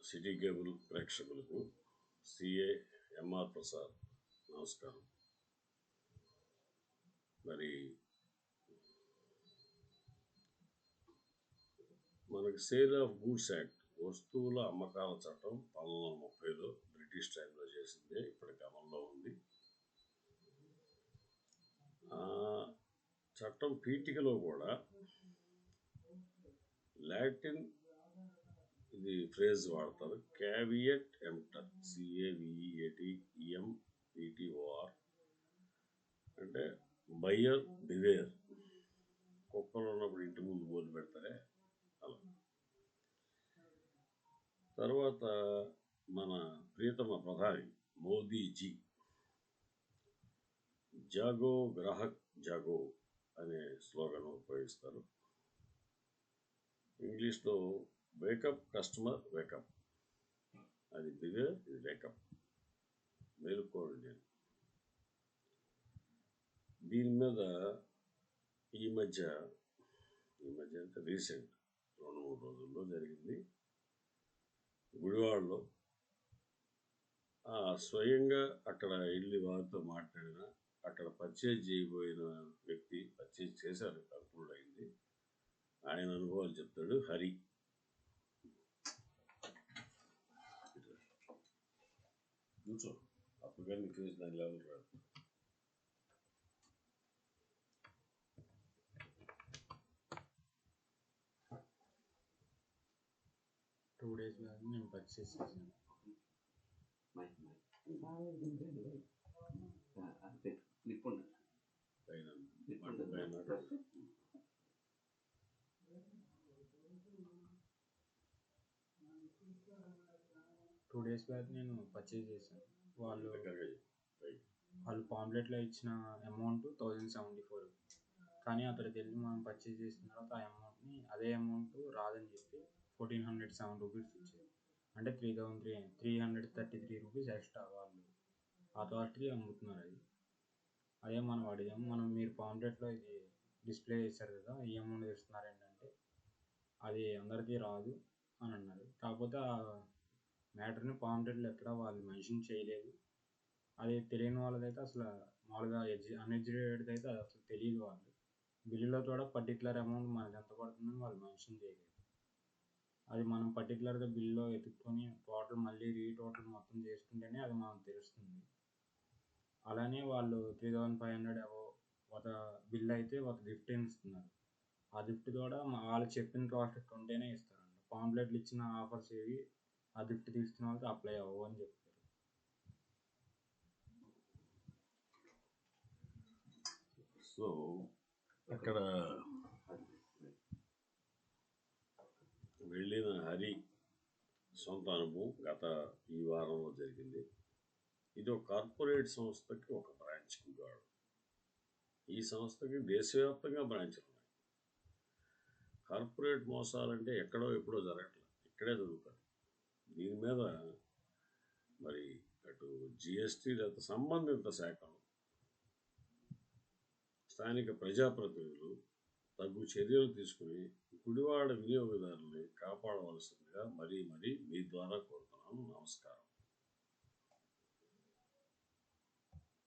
City cable ప్రేక్షకులకు CA MR Prasad నమస్కారం. మరి మనకి సేల్ ఆఫ్ గూడ్స్ యాక్ట్, వస్తువుల అమ్మకాల చట్టం 1930లో బ్రిటిష్ టైంలో చేసిందే ఇప్పటికి అమల్లో ఉంది. ఆ చట్టం పీఠికలో కూడా లాటిన్ ఇది ఫ్రేజ్ వాడతారు, క్యావియట్ ఎంప్టర్, CAVEATEMPTOR, అంటే బయ్యర్ బివేర్. కుక్కలు ఉన్నప్పుడు ఇంటి ముందు బోర్డు పెడతారే అలా. తర్వాత మన ప్రియతమ ప్రధాని మోదీజీ జాగో గ్రాహక్ జాగో అనే స్లోగన్ ఉపయోగిస్తారు. ఇంగ్లీష్లో వేకప్ కస్టమర్ వేకప్, అది బివేర్, ఇది వేకప్, మేలుకోండి. దీని మీద ఈ మధ్య అంటే రీసెంట్ 2-3 రోజుల్లో జరిగింది. గుడివాడలో స్వయంగా అక్కడ వెళ్ళి వారితో మాట్లాడిన, అక్కడ పర్చేజ్ చేయబోయిన వ్యక్తి, పర్చేజ్ చేశారు, కంక్లూడ్ అయింది, ఆయన అనుభవాలు చెప్తాడు. హరి కూర్చో, అప్పటికని నీ ఫేస్ దాని లెవెల్ రాదు. టూ డేస్ బ్యాక్ నేను పర్చేస్ చేశాను. టూ డేస్ బ్యాక్ నేను పర్చేస్ చేశాను. వాళ్ళు పాంప్లెట్లో ఇచ్చిన అమౌంట్ 1074, కానీ అక్కడికి వెళ్ళి మనం పర్చేస్ చేసిన తర్వాత ఆ అమౌంట్ని, అదే అమౌంట్ రాదని చెప్పి 1407 రూపీస్ ఇచ్చారు. అంటే 333 రూపీస్ ఎక్స్ట్రా వాళ్ళు అథారిటీ అమ్ముతున్నారు. అదే మనం అడిగాము, మీరు పాంప్లెట్లో ఇది డిస్ప్లే చేశారు కదా, ఈ అమౌంట్ ఇస్తున్నారు ఏంటంటే అది అందరికీ రాదు అని అన్నారు. కాకపోతే ఆ మ్యాటర్ని పాంప్లెట్లో ఎక్కడ వాళ్ళు మెన్షన్ చేయలేదు. అది తెలియని వాళ్ళదైతే అసలు మామూలుగా అన్ఎడ్యుకేటెడ్ అయితే అది అసలు తెలియదు. వాళ్ళు బిల్లులో కూడా పర్టికులర్ అమౌంట్ మనకి ఎంత పడుతుందని వాళ్ళు మెన్షన్ చేయలేదు. అది మనం పర్టికులర్గా బిల్లో ఎత్తుక్కొని టోటల్ మళ్ళీ రీటోటల్ మొత్తం చేసుకుంటేనే అది మనకు తెలుస్తుంది. అలానే వాళ్ళు 3500 ఒక బిల్ అయితే ఒక గిఫ్ట్ ఇస్తున్నారు. ఆ గిఫ్ట్ కూడా వాళ్ళు చెప్పిన కాస్ట్ ఉంటేనే ఇస్తారంట. పాంప్లెట్లు ఇచ్చిన ఆఫర్స్ ఏవి ఆ గిఫ్ట్ తీసుకున్న వాళ్ళకి అప్లై అవ్వవు అని చెప్తారు. సో అక్కడ వెళ్ళిన హరి సొంత అనుభవం గత ఈ వారంలో జరిగింది. ఇది ఒక కార్పొరేట్ సంస్థకి ఒక బ్రాంచ్ గుడివాడ. ఈ సంస్థకి దేశవ్యాప్తంగా బ్రాంచ్లు ఉన్నాయి. కార్పొరేట్ మోసాలంటే ఎక్కడో ఎప్పుడో జరగట్లేదు, ఇక్కడే జరుగుతాయి. దీని మీద మరి అటు జిఎస్టీ లేదా సంబంధిత శాఖలు, స్థానిక ప్రజాప్రతినిధులు తగు చర్యలు తీసుకుని గుడివాడ వినియోగదారుల్ని కాపాడవలసిందిగా మరీ మీ ద్వారా కోరుతున్నాను. నమస్కారం.